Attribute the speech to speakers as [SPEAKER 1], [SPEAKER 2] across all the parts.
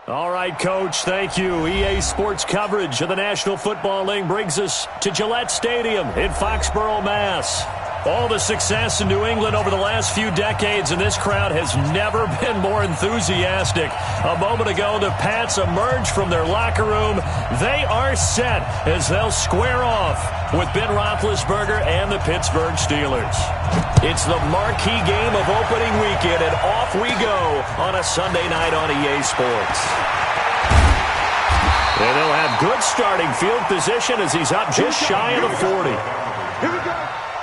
[SPEAKER 1] All right, Coach, thank you. EA Sports coverage of the National Football League brings us to Gillette Stadium in Foxborough, Mass. All the success in New England over the last few decades, and this crowd has never been more enthusiastic. A moment ago, the Pats emerged from their locker room. They are set as they'll square off with Ben Roethlisberger and the Pittsburgh Steelers. It's the marquee game of opening weekend, and off we go on a Sunday night on EA Sports. And they'll have good starting field position as he's up just shy of the 40.
[SPEAKER 2] Here we go.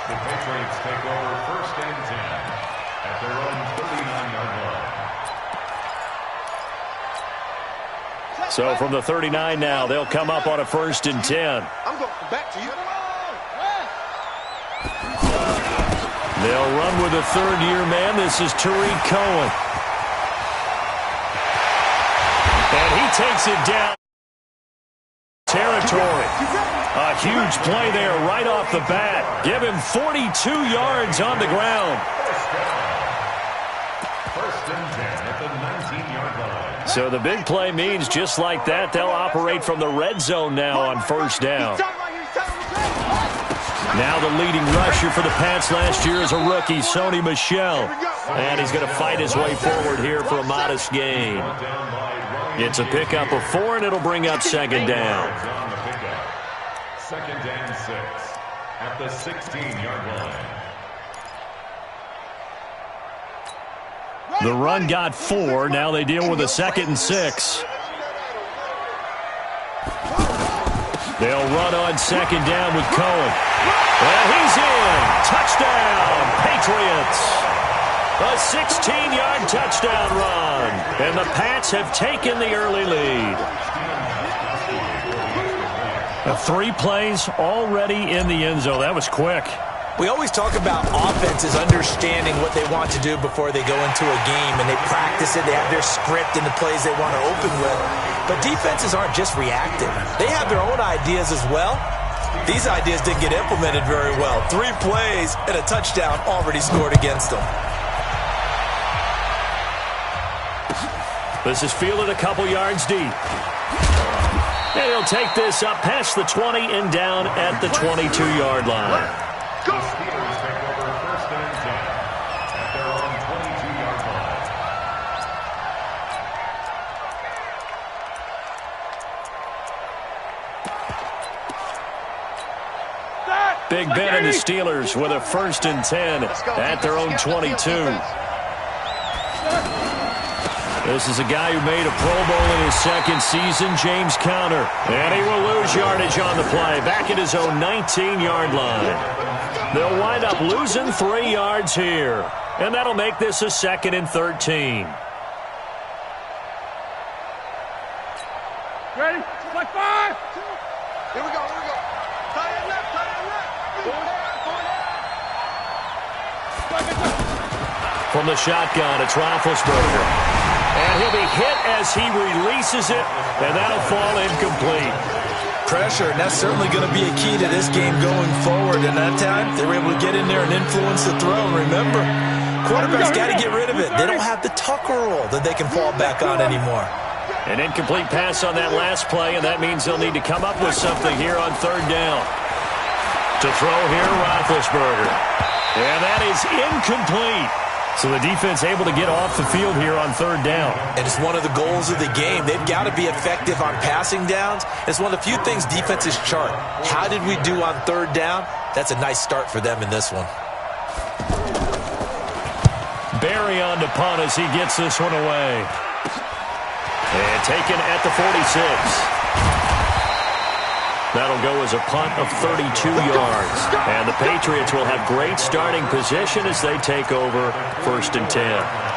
[SPEAKER 2] The Patriots take over 1st and 10 at their own 39-yard line.
[SPEAKER 1] So from the 39 now, they'll come up on a 1st and 10.
[SPEAKER 3] I'm going back to you.
[SPEAKER 1] They'll run with a third-year man. This is Tariq Cohen. And he takes it down. Territory. A huge play there right off the bat. Give him 42 yards on the ground.
[SPEAKER 2] 1st and 10 at the 19-yard line.
[SPEAKER 1] So the big play means just like that, they'll operate from the red zone now on 1st down. Now the leading rusher for the Pats last year is a rookie, Sony Michel. And he's going to fight his way forward here for a modest gain. It's a pickup of 4, and it'll bring up 2nd down.
[SPEAKER 2] 2nd and 6 at the 16-yard line.
[SPEAKER 1] The run got 4. Now they deal with a 2nd and 6. They'll run on 2nd down with Cohen. And he's in. Touchdown, Patriots. A 16-yard touchdown run. And the Pats have taken the early lead. 3 plays already in the end zone. That was quick.
[SPEAKER 4] We always talk about offenses understanding what they want to do before they go into a game, and they practice it. They have their script and the plays they want to open with. But defenses aren't just reactive. They have their own ideas as well. These ideas didn't get implemented very well. 3 plays and a touchdown already scored against them.
[SPEAKER 1] This is fielded a couple yards deep. And he'll take this up past the 20 and down at the 22-yard line.
[SPEAKER 2] The Steelers take over 1st and 10 at their own 22-yard line.
[SPEAKER 1] Big Ben and the Steelers with a 1st and 10 at their own 22. This is a guy who made a Pro Bowl in his 2nd season, James Conner. And he will lose yardage on the play, back at his own 19-yard line. They'll wind up losing 3 yards here. And that'll make this a 2nd and 13.
[SPEAKER 3] Ready? Like 5. Here we go. Tie it left.
[SPEAKER 1] From the shotgun, it's Roethlisberger. And he'll be hit as he releases it, and that'll fall incomplete.
[SPEAKER 4] Pressure, and that's certainly going to be a key to this game going forward. And that time, they were able to get in there and influence the throw. And remember, quarterbacks got to get rid of it. They don't have the Tucker rule that they can fall back on anymore.
[SPEAKER 1] An incomplete pass on that last play, and that means they'll need to come up with something here on 3rd down. To throw here, Roethlisberger. And that is incomplete. So the defense able to get off the field here on 3rd down.
[SPEAKER 4] And it's one of the goals of the game. They've got to be effective on passing downs. It's one of the few things defenses chart. How did we do on 3rd down? That's a nice start for them in this one.
[SPEAKER 1] Barry on to punt as he gets this one away. And taken at the 46. That'll go as a punt of 32 yards. And the Patriots will have great starting position as they take over 1st and 10.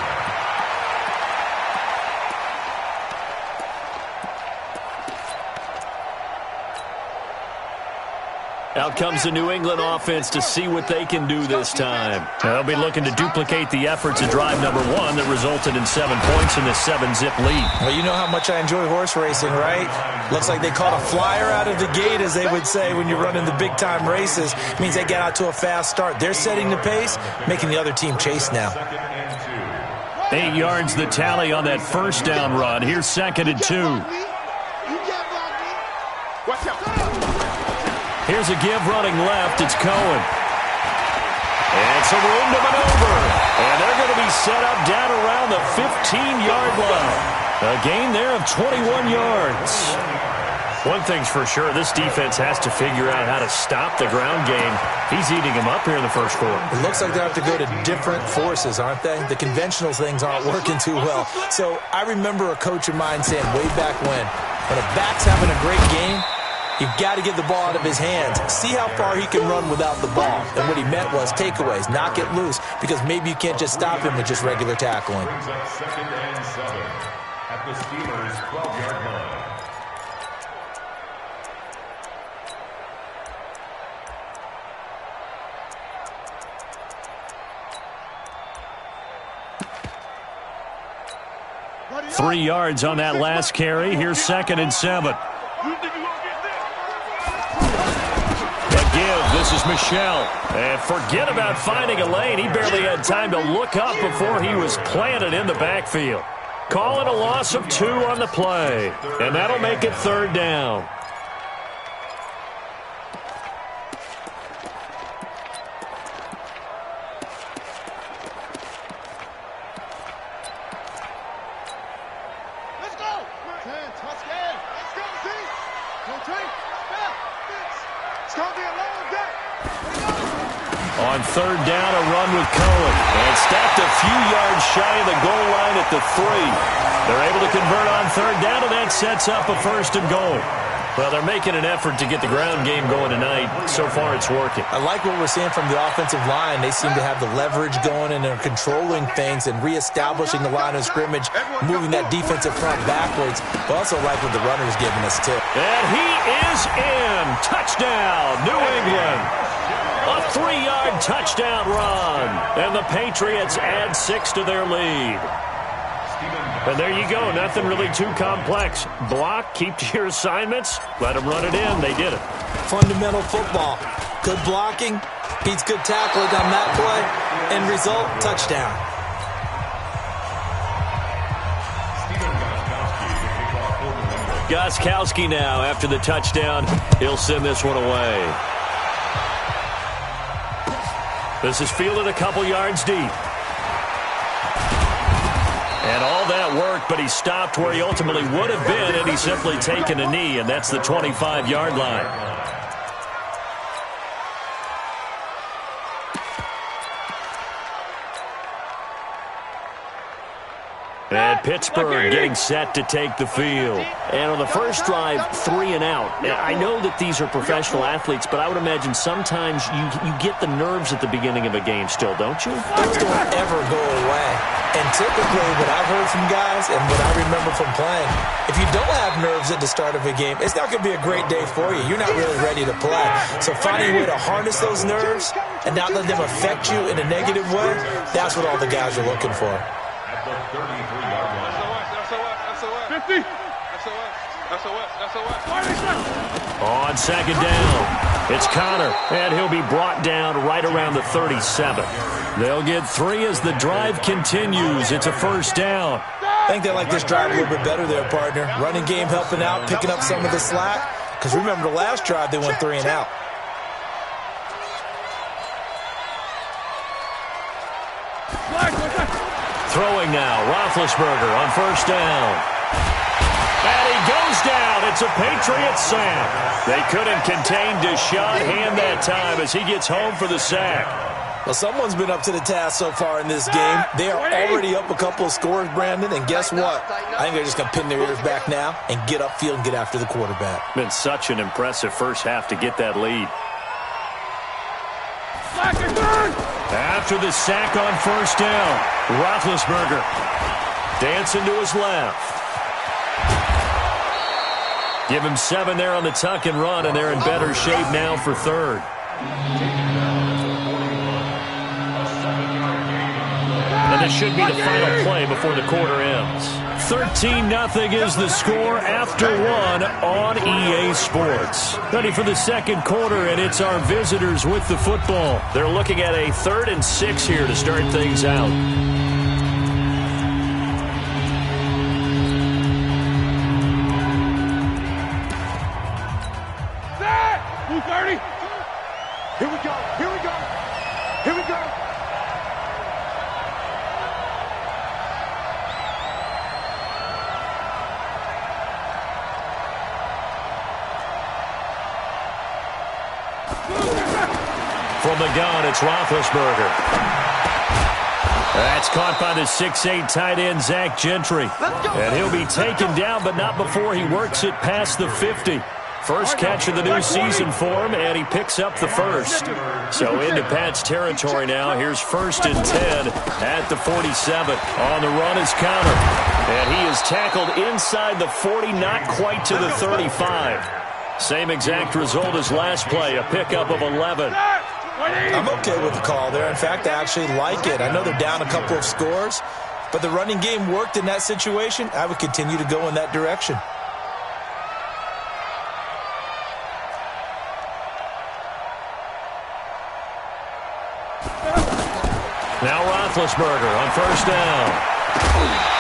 [SPEAKER 1] Out comes the New England offense to see what they can do this time. They'll be looking to duplicate the efforts of drive number 1 that resulted in 7 points in this 7-zip lead.
[SPEAKER 4] Well, you know how much I enjoy horse racing, right? Looks like they caught a flyer out of the gate, as they would say when you're running the big-time races. It means they get out to a fast start. They're setting the pace, making the other team chase now.
[SPEAKER 1] 8 yards the tally on that first down run. Here's 2nd and 2. Here's a give running left. It's Cohen. And some room to maneuver. And they're going to be set up down around the 15-yard line. A gain there of 21 yards. One thing's for sure, this defense has to figure out how to stop the ground game. He's eating them up here in the first quarter.
[SPEAKER 4] It looks like they have to go to different forces, aren't they? The conventional things aren't working too well. So I remember a coach of mine saying way back when a back's having a great game, you've got to get the ball out of his hands. See how far he can run without the ball. And what he meant was takeaways, knock it loose, because maybe you can't just stop him with just regular tackling.
[SPEAKER 2] Brings up 2nd and 7 at the Steelers' 12-yard line.
[SPEAKER 1] Three yards on that last carry. Here's 2nd and 7. The give. This is Michel. And forget about finding a lane. He barely had time to look up before he was planted in the backfield. Call it a loss of 2 on the play. And that'll make it 3rd down. On 3rd down, a run with Cohen. And stacked a few yards shy of the goal line at the 3. They're able to convert on 3rd down, and that sets up a 1st and goal. Well, they're making an effort to get the ground game going tonight. So far, it's working.
[SPEAKER 4] I like what we're seeing from the offensive line. They seem to have the leverage going, and they're controlling things and reestablishing the line of scrimmage, moving that defensive front backwards. But also like what the runner's giving us, too.
[SPEAKER 1] And he is in. Touchdown, New England. A 3-yard touchdown run. And the Patriots add 6 to their lead. And there you go. Nothing really too complex. Block, keep to your assignments, let them run it in. They did it.
[SPEAKER 4] Fundamental football. Good blocking, beats good tackling on that play. End result, touchdown.
[SPEAKER 1] Gostkowski now after the touchdown. He'll send this one away. This is fielded a couple yards deep. And all that work, but he stopped where he ultimately would have been, and he's simply taken a knee, and that's the 25-yard line. And Pittsburgh getting set to take the field. And on the first drive, 3 and out. I know that these are professional athletes, but I would imagine sometimes you get the nerves at the beginning of a game still, don't you?
[SPEAKER 4] Those don't ever go away. And typically what I've heard from guys and what I remember from playing, if you don't have nerves at the start of a game, it's not going to be a great day for you. You're not really ready to play. So finding a way to harness those nerves and not let them affect you in a negative way, that's what all the guys are looking for.
[SPEAKER 2] At the 33-yard line.
[SPEAKER 3] SOS. 50. SOS.
[SPEAKER 1] On 2nd down, it's Connor, and he'll be brought down right around the 37. They'll get 3 as the drive continues. It's a 1st down.
[SPEAKER 4] I think they like this drive a little bit better there, partner. Running game helping out, picking up some of the slack. Because remember the last drive, they went 3 and out.
[SPEAKER 1] Throwing now, Roethlisberger on 1st down. And he goes down. It's a Patriots sack. They couldn't contain Deshaun Hand that time as he gets home for the sack.
[SPEAKER 4] Well, someone's been up to the task so far in this game. They are already up a couple of scores, Brandon, and guess what? I think they're just going to pin their ears back now and get upfield and get after the quarterback.
[SPEAKER 1] Been such an impressive first half to get that lead. After the sack on 1st down, Roethlisberger dancing to his left. Give him 7 there on the tuck and run, and they're in better shape now for 3rd. And this should be the final play before the quarter ends. 13-0 is the score after 1 on EA Sports. Ready for the 2nd quarter, and it's our visitors with the football. They're looking at a 3rd and 6 here to start things out.
[SPEAKER 3] 230. Here we go. Here we go. Here we go.
[SPEAKER 1] From the gun, it's Roethlisberger. That's caught by the 6'8" tight end, Zach Gentry. And he'll be taken down, but not before he works it past the 50. First catch of the new season for him, and he picks up the first. So into Pat's territory now. Here's 1st and 10 at the 47. On the run is Connor. And he is tackled inside the 40, not quite to the 35. Same exact result as last play, a pickup of 11.
[SPEAKER 4] I'm okay with the call there. In fact, I actually like it. I know they're down a couple of scores, but the running game worked in that situation. I would continue to go in that direction.
[SPEAKER 1] Now Roethlisberger on 1st down.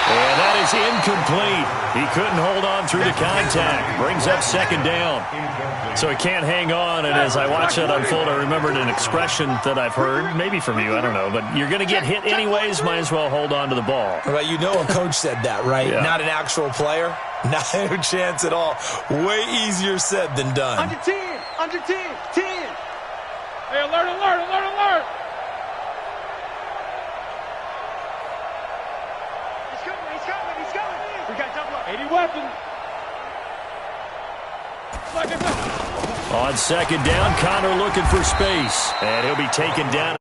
[SPEAKER 1] And that is incomplete. He couldn't hold on through the contact. Brings up 2nd down. So he can't hang on, and as I watch that unfold, I remembered an expression that I've heard, maybe from you, I don't know, but you're going to get hit anyways, might as well hold on to the ball.
[SPEAKER 4] Well, you know a coach said that, right?
[SPEAKER 1] Yeah.
[SPEAKER 4] Not an actual player. Not a chance at all. Way easier said than done.
[SPEAKER 3] Under 10. Under 10. 10.
[SPEAKER 5] Hey, alert, alert, alert, alert.
[SPEAKER 3] He's coming. He's coming. He's coming. We got double up.
[SPEAKER 5] 80 weapons.
[SPEAKER 1] On 2nd down, Connor looking for space, and he'll be taken down.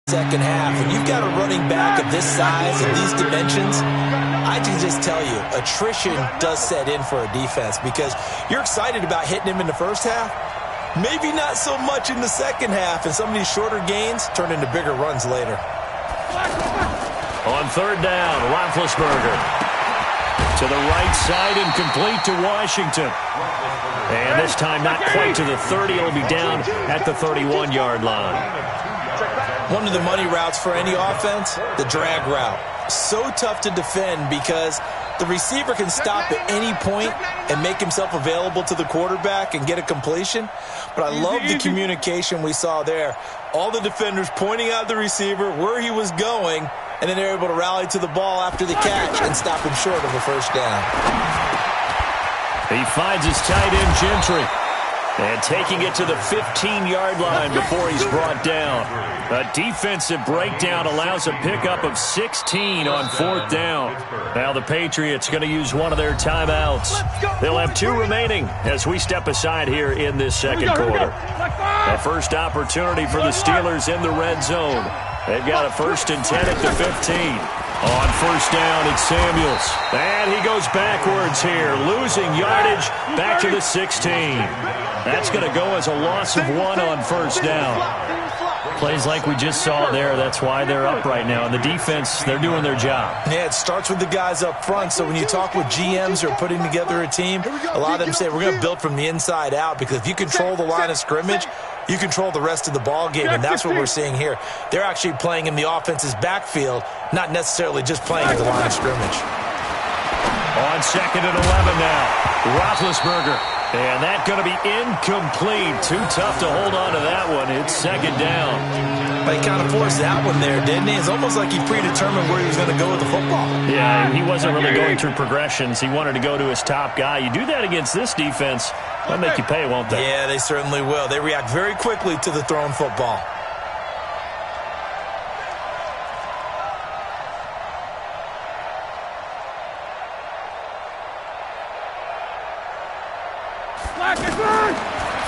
[SPEAKER 4] Second half, and you've got a running back of this size and these dimensions. I can just tell you, attrition does set in for a defense because you're excited about hitting him in the first half. Maybe not so much in the second half, and some of these shorter gains turn into bigger runs later.
[SPEAKER 1] On 3rd down, Roethlisberger. To the right side and complete to Washington. And this time not quite to the 30. It'll be down at the 31-yard line.
[SPEAKER 4] One of the money routes for any offense, the drag route. So tough to defend because the receiver can stop at any point and make himself available to the quarterback and get a completion. But I love the communication we saw there. All the defenders pointing out the receiver, where he was going, and then they're able to rally to the ball after the catch and stop him short of a 1st down.
[SPEAKER 1] He finds his tight end, Gentry. And taking it to the 15-yard line before he's brought down. A defensive breakdown allows a pickup of 16 on 4th down. Now the Patriots going to use one of their timeouts. They'll have 2 remaining as we step aside here in this 2nd quarter. The first opportunity for the Steelers in the red zone. They've got a 1st and 10 at the 15. On 1st down, it's Samuels. And he goes backwards here, losing yardage back to the 16. That's going to go as a loss of 1 on 1st down. Plays like we just saw there. That's why they're up right now. And the defense, they're doing their job.
[SPEAKER 4] Yeah, it starts with the guys up front. So when you talk with GMs who are putting together a team, a lot of them say we're going to build from the inside out because if you control the line of scrimmage, you control the rest of the ball game, and that's what we're seeing here. They're actually playing in the offense's backfield, not necessarily just playing at the line of scrimmage.
[SPEAKER 1] On 2nd and 11 now, Roethlisberger. And that's going to be incomplete. Too tough to hold on to that one. It's 2nd down.
[SPEAKER 4] But he kind of forced that one there, didn't he? It's almost like he predetermined where he was going to go with the football.
[SPEAKER 1] Yeah, he wasn't really going through progressions. He wanted to go to his top guy. You do that against this defense, they'll make you pay, won't they?
[SPEAKER 4] Yeah, they certainly will. They react very quickly to the thrown football.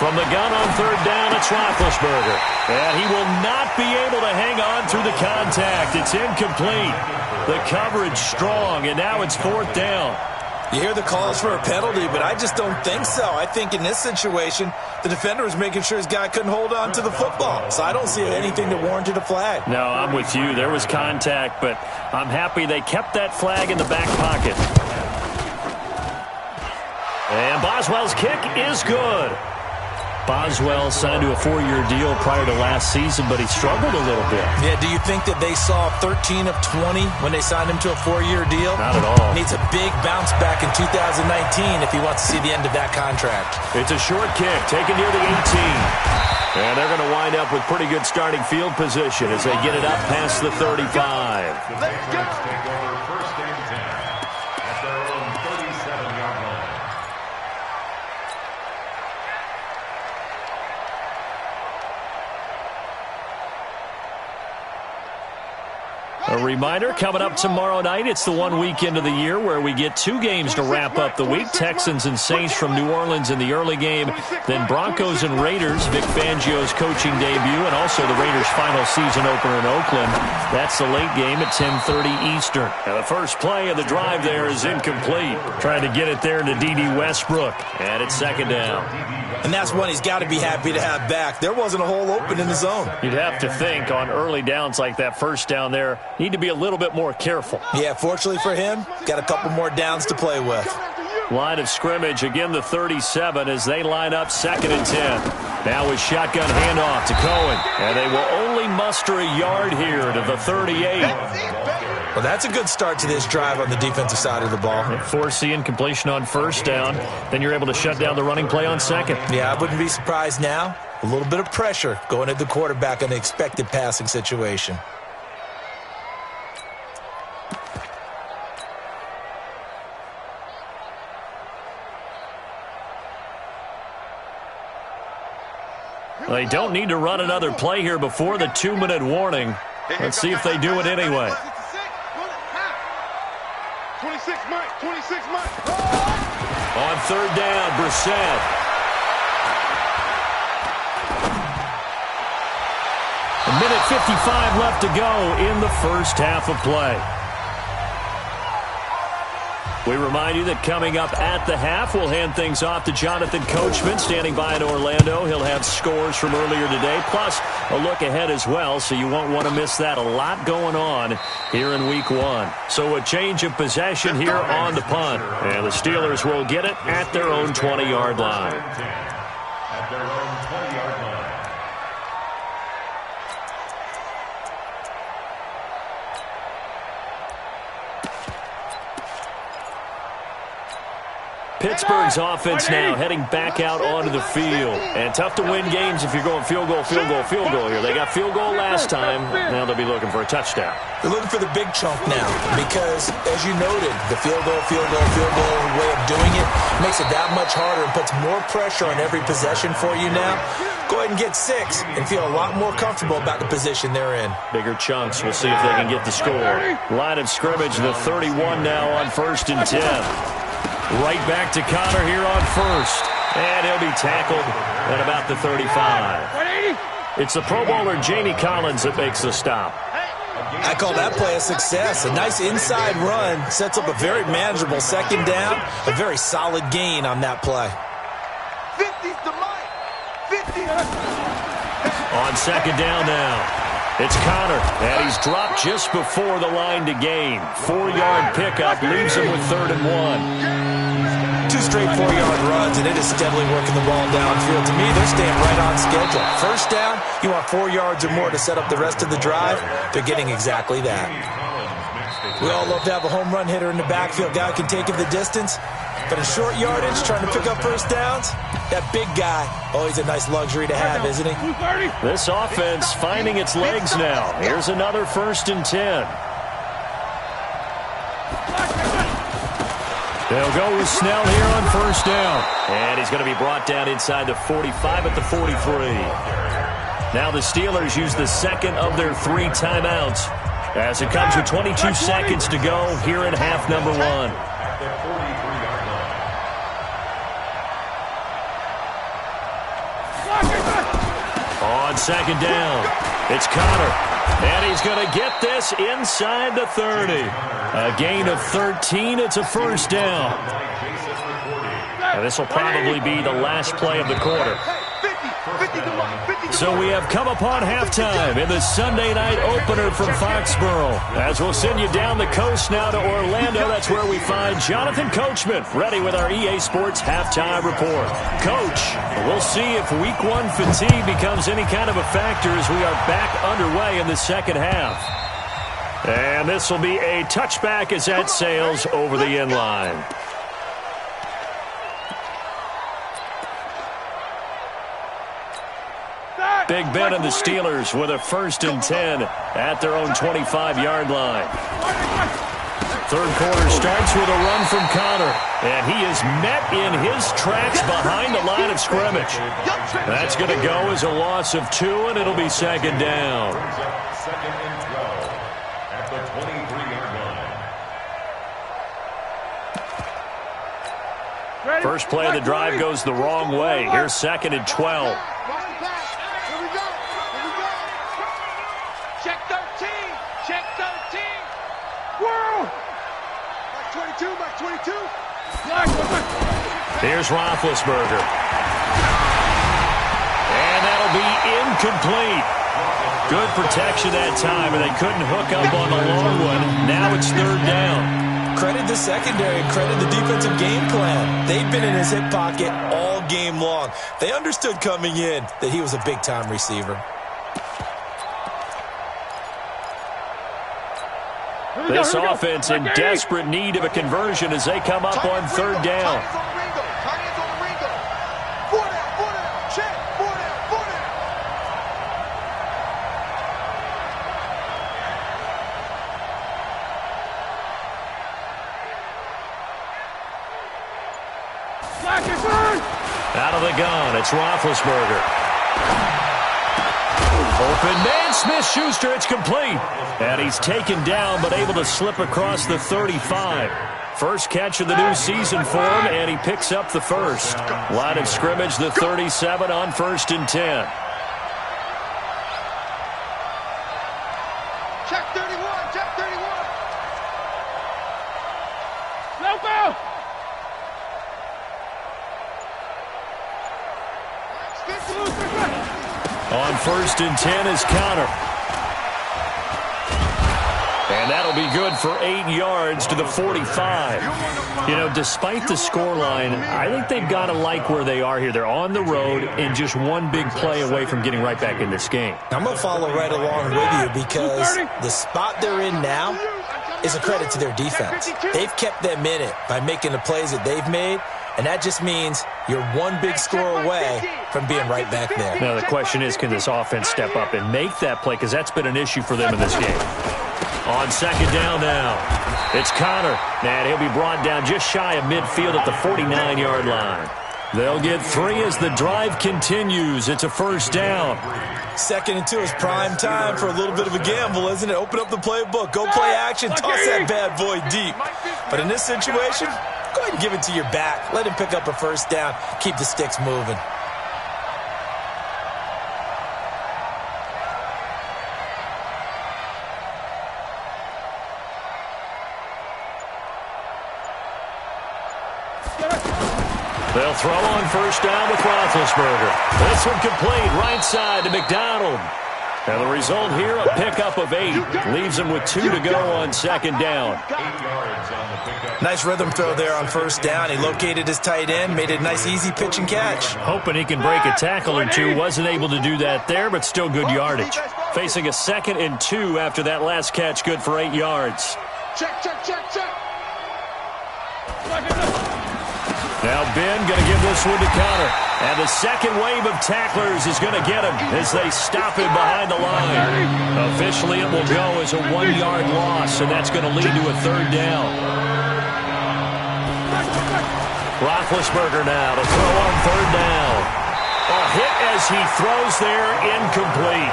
[SPEAKER 1] From the gun on 3rd down, it's Roethlisberger. And he will not be able to hang on through the contact. It's incomplete. The coverage strong, and now it's 4th down.
[SPEAKER 4] You hear the calls for a penalty, but I just don't think so. I think in this situation, the defender was making sure his guy couldn't hold on to the football. So I don't see anything that warranted a flag.
[SPEAKER 1] No, I'm with you. There was contact, but I'm happy they kept that flag in the back pocket. And Boswell's kick is good. Boswell signed to a 4-year deal prior to last season, but he struggled a little bit.
[SPEAKER 4] Yeah, do you think that they saw 13 of 20 when they signed him to a 4-year deal?
[SPEAKER 1] Not at all.
[SPEAKER 4] Needs a big bounce back in 2019 if he wants to see the end of that contract.
[SPEAKER 1] It's a short kick, taken near the 18. And they're going to wind up with pretty good starting field position as they get it up past the 35.
[SPEAKER 2] Let's go. Take over first and 10 at their own 37-yard line.
[SPEAKER 1] A reminder, coming up tomorrow night, it's the one weekend of the year where we get 2 games to wrap up the week. Texans and Saints from New Orleans in the early game. Then Broncos and Raiders, Vic Fangio's coaching debut, and also the Raiders' final season opener in Oakland. That's the late game at 10:30 Eastern. Now the first play of the drive there is incomplete. Trying to get it there to D.D. Westbrook. And it's second down.
[SPEAKER 4] And that's one he's got to be happy to have back. There wasn't a hole open in the zone.
[SPEAKER 1] You'd have to think on early downs like that first down there, need to be a little bit more careful.
[SPEAKER 4] Yeah, fortunately for him, got a couple more downs to play with.
[SPEAKER 1] Line of scrimmage, again the 37 as they line up 2nd and 10. Now with shotgun handoff to Cohen. And they will only muster a yard here to the 38.
[SPEAKER 4] Well, that's a good start to this drive on the defensive side of the ball.
[SPEAKER 1] Force the incompletion on first down. Then you're able to shut down the running play on second.
[SPEAKER 4] Yeah, I wouldn't be surprised now. A little bit of pressure going at the quarterback in the expected passing situation.
[SPEAKER 1] They don't need to run another play here before the 2-minute warning. Let's see if they do it anyway.
[SPEAKER 3] 26 Mike.
[SPEAKER 1] On third down, Brissett. A minute 55 left to go in the first half of play. We remind you that coming up at the half, we'll hand things off to Jonathan Coachman, standing by in Orlando. He'll have scores from earlier today, plus a look ahead as well, so you won't want to miss that. A lot going on here in Week 1. So a change of possession here on the punt. And the Steelers will get it at their own 20-yard line.
[SPEAKER 2] At their own 20-yard line.
[SPEAKER 1] Pittsburgh's offense now heading back out onto the field. And tough to win games if you're going field goal here. They got field goal last time. Now they'll be looking for a touchdown.
[SPEAKER 4] They're looking for the big chunk now because, as you noted, the field goal way of doing it makes it that much harder and puts more pressure on every possession for you now. Go ahead and get 6 and feel a lot more comfortable about the position they're in.
[SPEAKER 1] Bigger chunks. We'll see if they can get the score. Line of scrimmage, the 31 now on 1st and 10. Right back to Connor here on first. And he'll be tackled at about the 35. It's the Pro Bowler Jamie Collins that makes the stop.
[SPEAKER 4] I call that play a success. A nice inside run sets up a very manageable second down. A very solid gain on that play.
[SPEAKER 3] 50's the Mike. 50.
[SPEAKER 1] On second down now. It's Connor, and he's dropped just before the line to gain. 4-yard pickup leaves him with 3rd and 1.
[SPEAKER 4] 2 straight 4-yard runs, and it is steadily working the ball downfield. To me, they're staying right on schedule. First down, you want 4 yards or more to set up the rest of the drive. They're getting exactly that. We all love to have a home run hitter in the backfield. Guy can take it the distance. But in short yardage, trying to pick up first downs, that big guy, always a nice luxury to have, isn't he?
[SPEAKER 1] This offense finding its legs now. Here's another 1st and 10. They'll go with Snell here on first down. And he's going to be brought down inside the 45 at the 43. Now the Steelers use the second of their 3 timeouts as it comes with 22 seconds to go here in half number 1. On second down, it's Connor, and he's going to get this inside the 30. A gain of 13, it's a first down. And this will probably be the last play of the quarter. So we have come upon halftime in the Sunday night opener from Foxborough. As we'll send you down the coast now to Orlando, that's where we find Jonathan Coachman ready with our EA Sports halftime report. Coach, we'll see if week one fatigue becomes any kind of a factor as we are back underway in the second half. And this will be a touchback as that sails over the end line. Big Ben and the Steelers with a 1st and 10 at their own 25-yard line. Third quarter starts with a run from Connor, and he is met in his tracks behind the line of scrimmage. That's going to go as a loss of 2, and it'll be second down.
[SPEAKER 2] Second and 12 at the 23-yard line.
[SPEAKER 1] First play of the drive goes the wrong way. Here's second and 12.
[SPEAKER 3] Check 13. Check 13. Whoa! Back 22. Back 22.
[SPEAKER 1] Here's Roethlisberger. And that'll be incomplete. Good protection that time, and they couldn't hook up on the long one. Now it's third down.
[SPEAKER 4] Credit the secondary and credit the defensive game plan. They've been in his hip pocket all game long. They understood coming in that he was a big-time receiver.
[SPEAKER 1] This offense in desperate need of a conversion as they come up on third down. Out of the gun, it's Roethlisberger. Open man, Smith-Schuster, it's complete. And he's taken down, but able to slip across the 35. First catch of the new season for him, and he picks up the first. Line of scrimmage, the 37 on 1st and 10.
[SPEAKER 3] Check 31. Check 31.
[SPEAKER 5] No go.
[SPEAKER 1] On 1st and 10 is Connor. And that'll be good for 8 yards to the 45. You know, despite the scoreline, I think they've got to like where they are here. They're on the road and just one big play away from getting right back in this game.
[SPEAKER 4] I'm going to follow right along with you because the spot they're in now is a credit to their defense. They've kept them in it by making the plays that they've made, and that just means you're one big score away from being right back there.
[SPEAKER 1] Now, the question is, can this offense step up and make that play? Because that's been an issue for them in this game. On second down now, it's Connor, and he'll be brought down just shy of midfield at the 49-yard line. They'll get 3 as the drive continues. It's a first down.
[SPEAKER 4] 2nd and 2 is prime time for a little bit of a gamble, isn't it? Open up the playbook, go play action, toss that bad boy deep. But in this situation, go ahead and give it to your back. Let him pick up a first down. Keep the sticks moving.
[SPEAKER 1] They'll throw on first down with Roethlisberger. This one complete, right side to McDonald. And the result here, a pickup of 8. Leaves him with 2 to go on second down.
[SPEAKER 2] 8 yards on the pickup.
[SPEAKER 4] Nice rhythm throw there on first down. He located his tight end, made it a nice easy pitch and catch.
[SPEAKER 1] Hoping he can break a tackle or two. Wasn't able to do that there, but still good yardage. Facing a 2nd and 2 after that last catch, good for 8 yards.
[SPEAKER 3] Check, check, check, check.
[SPEAKER 1] Now Ben going to give this one to Connor. And the second wave of tacklers is going to get him as they stop him behind the line. Officially, it will go as a 1-yard loss, and that's going to lead to a third down. Roethlisberger now to throw on third down. A hit as he throws there, incomplete.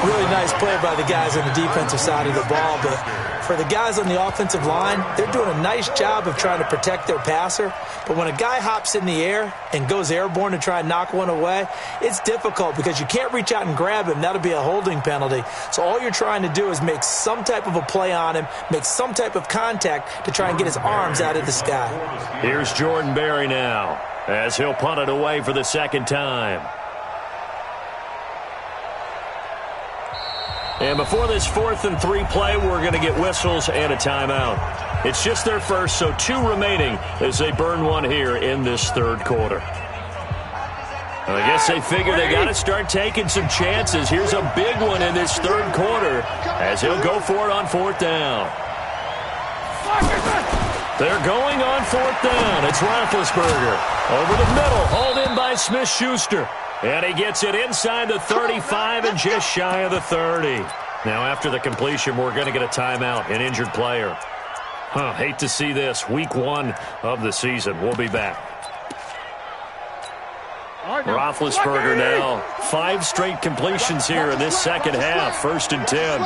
[SPEAKER 4] Really nice play by the guys on the defensive side of the ball, but for the guys on the offensive line, they're doing a nice job of trying to protect their passer. But when a guy hops in the air and goes airborne to try and knock one away, it's difficult because you can't reach out and grab him. That'll be a holding penalty. So all you're trying to do is make some type of a play on him, make some type of contact to try and get his arms out of the sky.
[SPEAKER 1] Here's Jordan Berry now as he'll punt it away for the second time. And before this 4th and 3 play, we're going to get whistles and a timeout. It's just their first, so 2 remaining as they burn one here in this 3rd quarter. I guess they figure they got to start taking some chances. Here's a big one in this 3rd quarter as he'll go for it on 4th down. They're going on 4th down. It's Roethlisberger. Over the middle, hauled in by Smith-Schuster. And he gets it inside the 35 and just shy of the 30. Now, after the completion, we're going to get a timeout, an injured player. Hate to see this. Week 1 of the season. We'll be back. Roethlisberger now. 5 straight completions here in this second half. 1st and 10.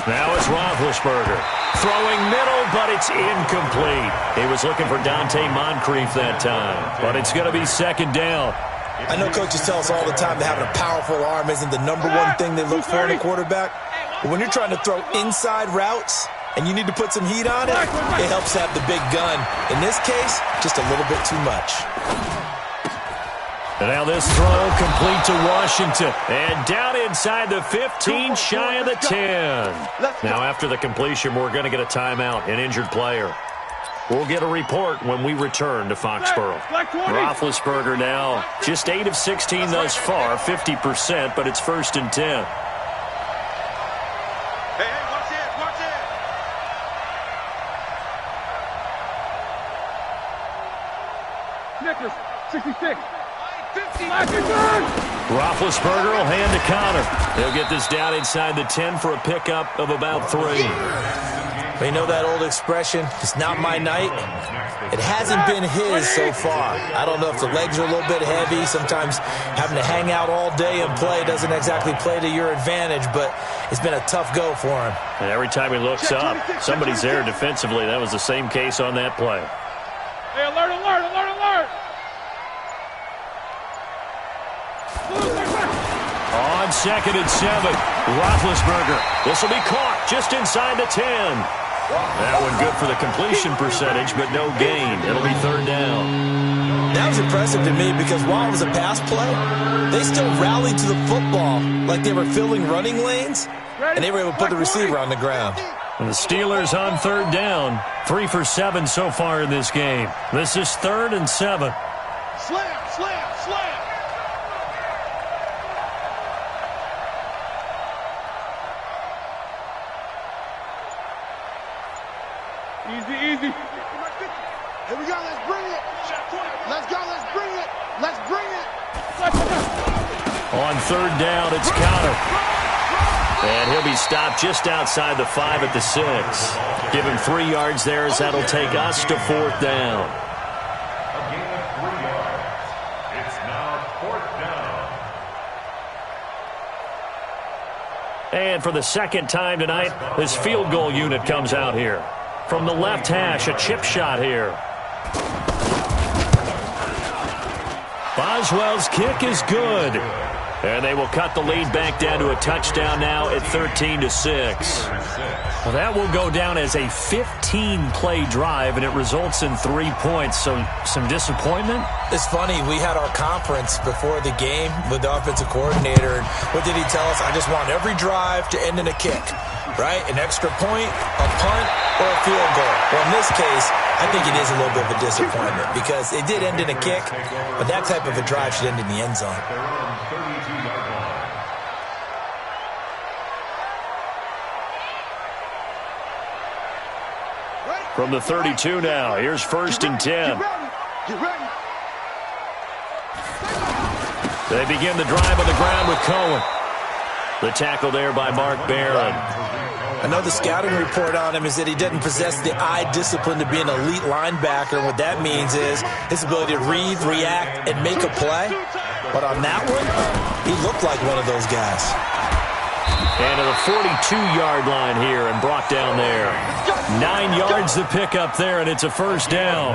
[SPEAKER 1] Now it's Roethlisberger. Throwing middle, but it's incomplete. He was looking for Dante Moncrief that time, but it's going to be 2nd down.
[SPEAKER 4] I know coaches tell us all the time that having a powerful arm isn't the #1 thing they look for in a quarterback. But when you're trying to throw inside routes and you need to put some heat on it, it helps to have the big gun. In this case, just a little bit too much.
[SPEAKER 1] And now this throw complete to Washington. And down inside the 15, shy of the 10. Now after the completion, we're going to get a timeout, an injured player. We'll get a report when we return to Foxborough. Roethlisberger now just 8 of 16 thus far, 50%, but it's 1st and 10.
[SPEAKER 3] Hey, watch it, watch it.
[SPEAKER 5] Snickers, 66.
[SPEAKER 1] Roethlisberger will hand to Connor. They'll get this down inside the 10 for a pickup of about 3.
[SPEAKER 4] You know that old expression, it's not my night? It hasn't been his so far. I don't know if the legs are a little bit heavy. Sometimes having to hang out all day and play doesn't exactly play to your advantage, but it's been a tough go for him.
[SPEAKER 1] And every time he looks up, somebody's there defensively. That was the same case on that play.
[SPEAKER 5] Hey, alert, alert, alert, alert!
[SPEAKER 1] On 2nd and 7, Roethlisberger. This will be caught just inside the 10. That one good for the completion percentage, but no gain. It'll be 3rd down.
[SPEAKER 4] That was impressive to me because while it was a pass play, they still rallied to the football like they were filling running lanes, and they were able to put the receiver on the ground.
[SPEAKER 1] And the Steelers on 3rd down. 3 for 7 so far in this game. This is 3rd and 7.
[SPEAKER 3] Slam, slam, slam.
[SPEAKER 5] Easy, easy.
[SPEAKER 3] Here we go, let's bring it. Let's go, let's bring it. Let's bring it.
[SPEAKER 1] On 3rd down, it's Connor. And he'll be stopped just outside the 5 at the 6. Give him 3 yards there as that'll take us to 4th down.
[SPEAKER 2] A gain of 3 yards. It's now 4th down.
[SPEAKER 1] And for the 2nd time tonight, this field goal unit comes out here. From the left hash, a chip shot here. Boswell's kick is good. And they will cut the lead back down to a touchdown now at 13-6. Well, that will go down as a 15-play drive, and it results in 3 points. So some disappointment?
[SPEAKER 4] It's funny, we had our conference before the game with the offensive coordinator, and what did he tell us? I just want every drive to end in a kick, right? An extra point, a punt, or a field goal. Well, in this case, I think it is a little bit of a disappointment because it did end in a kick, but that type of a drive should end in the end zone.
[SPEAKER 1] From the 32 now, here's 1st and 10. They begin the drive on the ground with Cohen. The tackle there by Mark Barron.
[SPEAKER 4] I know the scouting report on him is that he doesn't possess the eye discipline to be an elite linebacker. What that means is his ability to read, react, and make a play. But on that one, he looked like one of those guys.
[SPEAKER 1] And to the 42-yard line here and brought down there. 9 yards to pick up there, and it's a 1st down.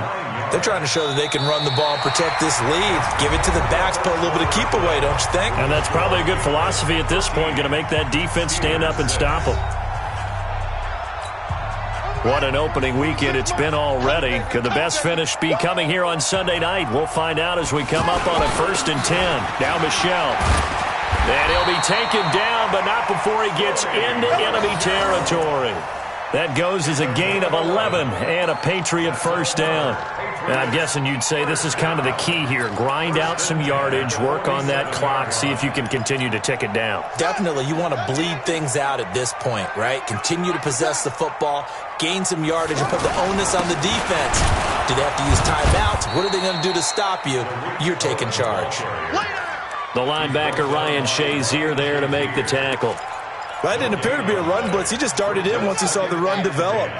[SPEAKER 4] They're trying to show that they can run the ball and protect this lead. Give it to the backs, put a little bit of keep away, don't you think?
[SPEAKER 1] And that's probably a good philosophy at this point, going to make that defense stand up and stop them. What an opening weekend it's been already. Could the best finish be coming here on Sunday night? We'll find out as we come up on a 1st and 10. Now Michel. And he'll be taken down, but not before he gets into enemy territory. That goes as a gain of 11 and a Patriot first down. And I'm guessing you'd say this is kind of the key here. Grind out some yardage, work on that clock, see if you can continue to tick it down.
[SPEAKER 4] Definitely, you want to bleed things out at this point, right? Continue to possess the football, gain some yardage, and put the onus on the defense. Do they have to use timeouts? What are they going to do to stop you? You're taking charge.
[SPEAKER 1] The linebacker, Ryan Shazier, there to make the tackle.
[SPEAKER 4] That didn't appear to be a run blitz. He just darted in once he saw the run develop.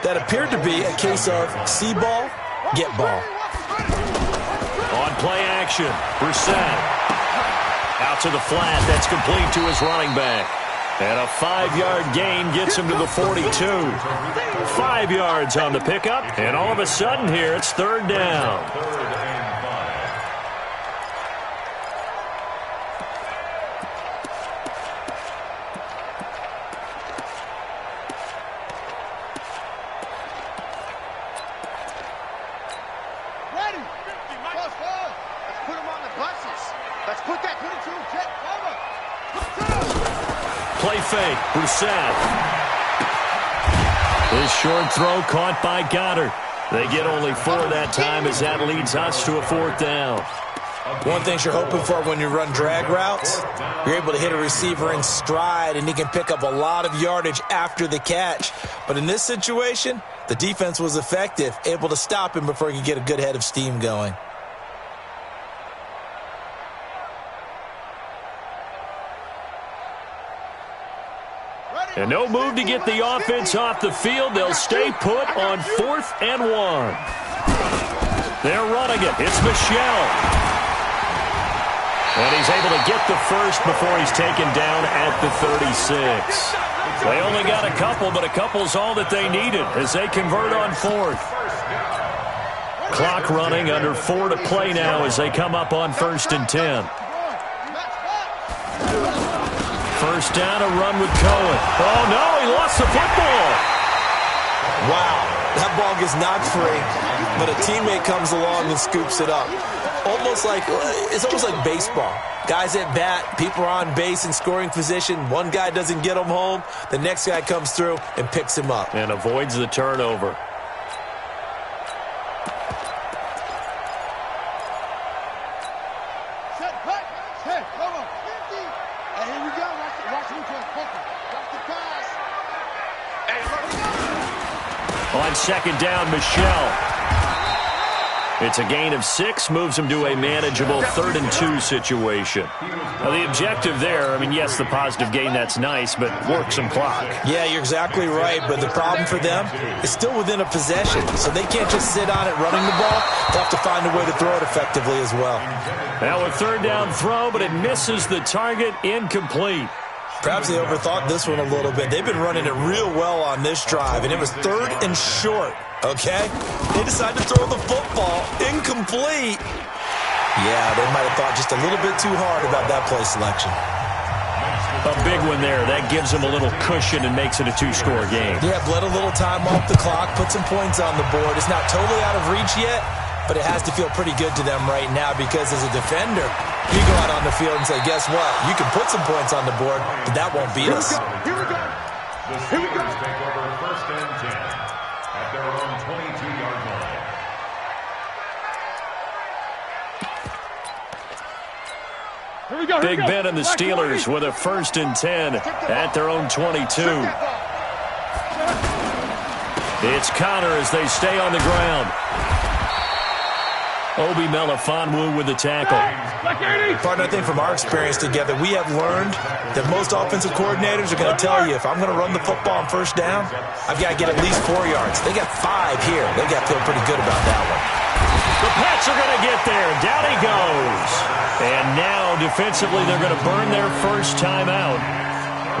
[SPEAKER 4] That appeared to be a case of see ball, get ball.
[SPEAKER 1] On play action, Brissett. Out to the flat. That's complete to his running back. And a 5-yard gain gets him to the 42. 5 yards on the pickup. And all of a sudden here, it's 3rd down. Play fake, Brissett. His short throw caught by Goddard. They get only 4 that time as that leads us to a 4th down.
[SPEAKER 4] One thing you're hoping for when you run drag routes, you're able to hit a receiver in stride and he can pick up a lot of yardage after the catch. But in this situation, the defense was effective, able to stop him before he could get a good head of steam going.
[SPEAKER 1] And no move to get the offense off the field. They'll stay put on 4th and 1. They're running it. It's Michel. And he's able to get the first before he's taken down at the 36. They only got a couple, but a couple's all that they needed as they convert on 4th. Clock running, under 4 to play now as they come up on 1st and 10. First down, a run with Cohen. Oh, no, he lost the football.
[SPEAKER 4] Wow, that ball gets knocked free, but a teammate comes along and scoops it up. It's almost like baseball. Guys at bat, people are on base in scoring position. One guy doesn't get him home. The next guy comes through and picks him up.
[SPEAKER 1] And avoids the turnover. On 2nd down, Michel. It's a gain of 6, moves him to a manageable 3rd and 2 situation. Now, the objective there, yes, the positive gain, that's nice, but work some clock.
[SPEAKER 4] Yeah, you're exactly right, but the problem for them is still within a possession, so they can't just sit on it running the ball. They'll have to find a way to throw it effectively as well.
[SPEAKER 1] Now a 3rd down throw, but it misses the target, incomplete.
[SPEAKER 4] Perhaps they overthought this one a little bit. They've been running it real well on this drive, and it was 3rd and short, okay? They decided to throw the football incomplete. Yeah, they might have thought just a little bit too hard about that play selection.
[SPEAKER 1] A big one there. That gives them a little cushion and makes it a 2-score game.
[SPEAKER 4] Yeah, bled a little time off the clock, put some points on the board. It's not totally out of reach yet, but it has to feel pretty good to them right now because as a defender, you go out on the field and say, guess what? You can put some points on the board, but that won't beat us.
[SPEAKER 2] Here we go. The Steelers take over 1st and 10 at their own 22-yard line.
[SPEAKER 1] Big Ben and the Steelers with a 1st and 10 at their own 22. It's Connor as they stay on the ground. Obi Melifonwu with the tackle.
[SPEAKER 4] Partner, I think from our experience together, we have learned that most offensive coordinators are going to tell you, if I'm going to run the football on 1st down, I've got to get at least 4 yards. They got 5 here. They got to feel pretty good about that one.
[SPEAKER 1] The Pats are going to get there. Down he goes. And now, defensively, they're going to burn their first timeout.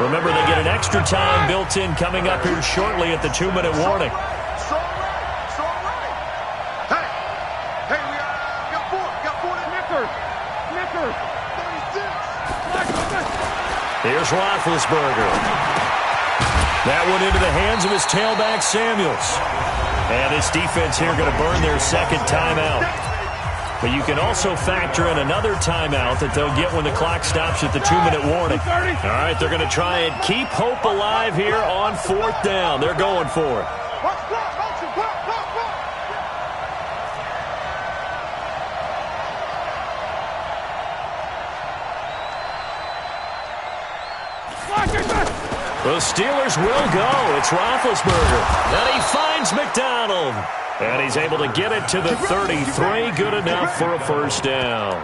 [SPEAKER 1] Remember, they get an extra time built in coming up here shortly at the 2-minute warning. Here's Roethlisberger. That one into the hands of his tailback, Samuels. And this defense here going to burn their second timeout. But you can also factor in another timeout that they'll get when the clock stops at the 2-minute warning. All right, they're going to try and keep hope alive here on 4th down. They're going for it. The Steelers will go. It's Roethlisberger. And he finds McDonald. And he's able to get it to the 33. Good enough for a first down.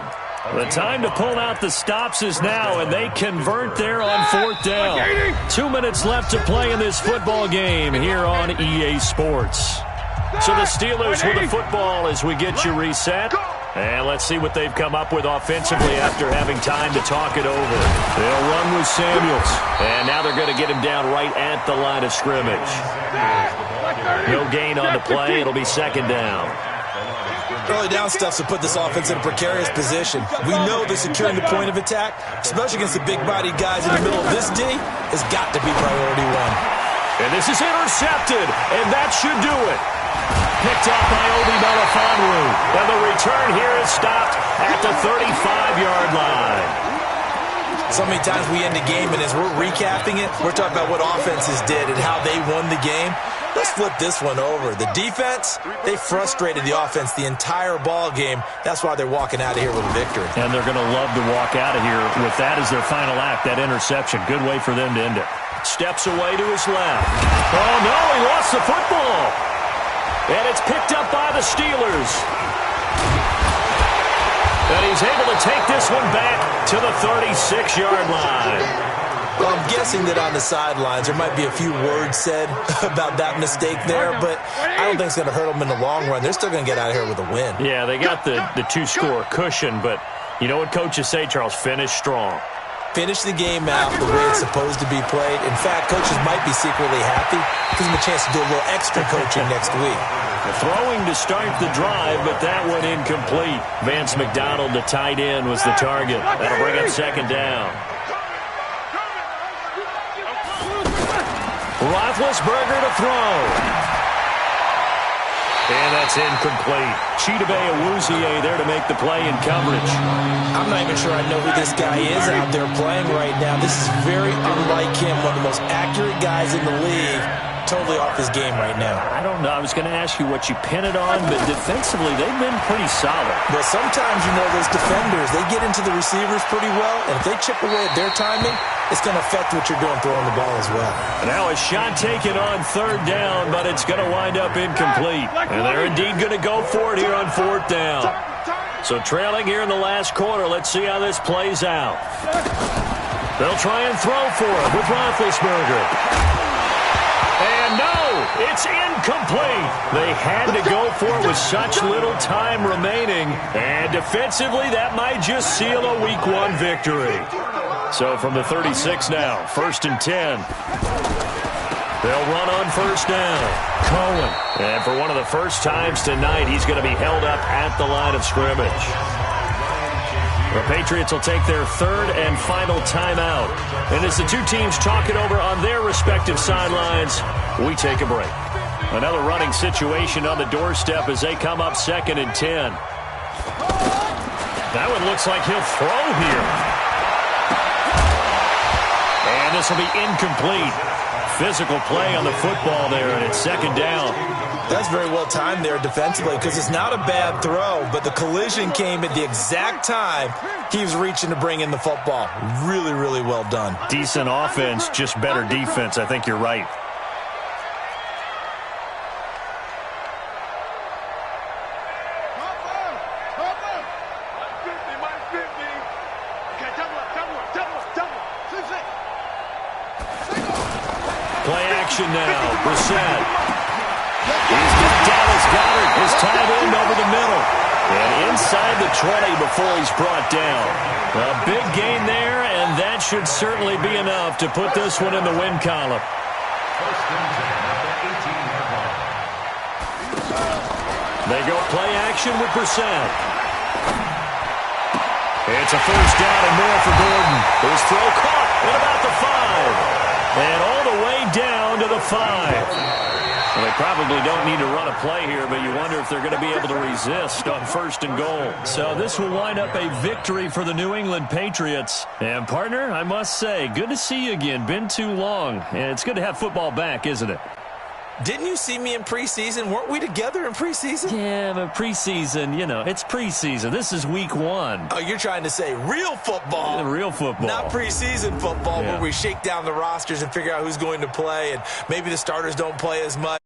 [SPEAKER 1] The time to pull out the stops is now, and they convert there on 4th down. 2 minutes left to play in this football game here on EA Sports. So the Steelers with the football as we get you reset. And let's see what they've come up with offensively after having time to talk it over. They'll run with Samuels. And now they're going to get him down right at the line of scrimmage. No gain on the play. It'll be 2nd down.
[SPEAKER 4] Early down stuff to put this offense in a precarious position. We know that securing the point of attack, especially against the big-bodied guys in the middle of this D, has got to be priority one.
[SPEAKER 1] And this is intercepted, and that should do it. Picked up by Obi Melifonwu. And the return here is stopped at the 35-yard line.
[SPEAKER 4] So many times we end a game, and as we're recapping it, we're talking about what offenses did and how they won the game. Let's flip this one over. The defense, they frustrated the offense the entire ball game. That's why they're walking out of here with a victory.
[SPEAKER 1] And they're going to love to walk out of here with that as their final act, that interception. Good way for them to end it. Steps away to his left. Oh, no, he lost the football. And it's picked up by the Steelers. And he's able to take this one back to the 36-yard line.
[SPEAKER 4] Well, I'm guessing that on the sidelines there might be a few words said about that mistake there, but I don't think it's going to hurt them in the long run. They're still going to get out of here with a win.
[SPEAKER 1] Yeah, they got the two-score cushion, but you know what coaches say, Charles? Finish strong.
[SPEAKER 4] Finish the game out the way it's supposed to be played. In fact, coaches might be secretly happy. Gives them a chance to do a little extra coaching next week.
[SPEAKER 1] Throwing to start the drive, but that one incomplete. Vance McDonald, the tight end, was the target. That'll bring up 2nd down. Roethlisberger to throw. And that's incomplete. Chidobe Awuzie there to make the play in coverage.
[SPEAKER 4] I'm not even sure I know who this guy is out there playing right now. This is very unlike him, one of the most accurate guys in the league. Totally off his game right now.
[SPEAKER 1] I don't know. I was going to ask you what you pin it on, but defensively, they've been pretty solid.
[SPEAKER 4] Well, sometimes, you know, those defenders, they get into the receivers pretty well, and if they chip away at their timing, it's going to affect what you're doing throwing the ball as well.
[SPEAKER 1] Now a shot taken on 3rd down, but it's going to wind up incomplete. And they're indeed going to go for it here on 4th down. So trailing here in the last quarter, let's see how this plays out. They'll try and throw for it with Roethlisberger. And no, it's incomplete. They had to go for it with such little time remaining. And defensively, that might just seal a Week 1 victory. So from the 36 now, 1st and 10. They'll run on 1st down. Cohen. And for one of the first times tonight, he's going to be held up at the line of scrimmage. The Patriots will take their 3rd and final timeout. And as the two teams talk it over on their respective sidelines, we take a break. Another running situation on the doorstep as they come up 2nd and 10. That one looks like he'll throw here. And this will be incomplete. Physical play on the football there, and it's 2nd down.
[SPEAKER 4] That's very well timed there defensively because it's not a bad throw, but the collision came at the exact time he was reaching to bring in the football. Really, really well done.
[SPEAKER 1] Decent offense, just better defense. I think you're right. Play action now. Brissett. Dallas Goedert is tied in over the middle. And inside the 20 before he's brought down. A big gain there, and that should certainly be enough to put this one in the win column. They go play action with Brissett. It's a 1st down and more for Gordon. His throw caught at about the 5. And all the way down to the 5. Well, they probably don't need to run a play here, but you wonder if they're going to be able to resist on 1st and goal. So this will wind up a victory for the New England Patriots. And, partner, I must say, good to see you again. Been too long. And it's good to have football back, isn't it?
[SPEAKER 4] Didn't you see me in preseason? Weren't we together in preseason?
[SPEAKER 1] Yeah, but preseason, it's preseason. This is week 1.
[SPEAKER 4] Oh, you're trying to say real football.
[SPEAKER 1] Real football.
[SPEAKER 4] Not preseason football,
[SPEAKER 1] Yeah.
[SPEAKER 4] where we shake down the rosters and figure out who's going to play, and maybe the starters don't play as much.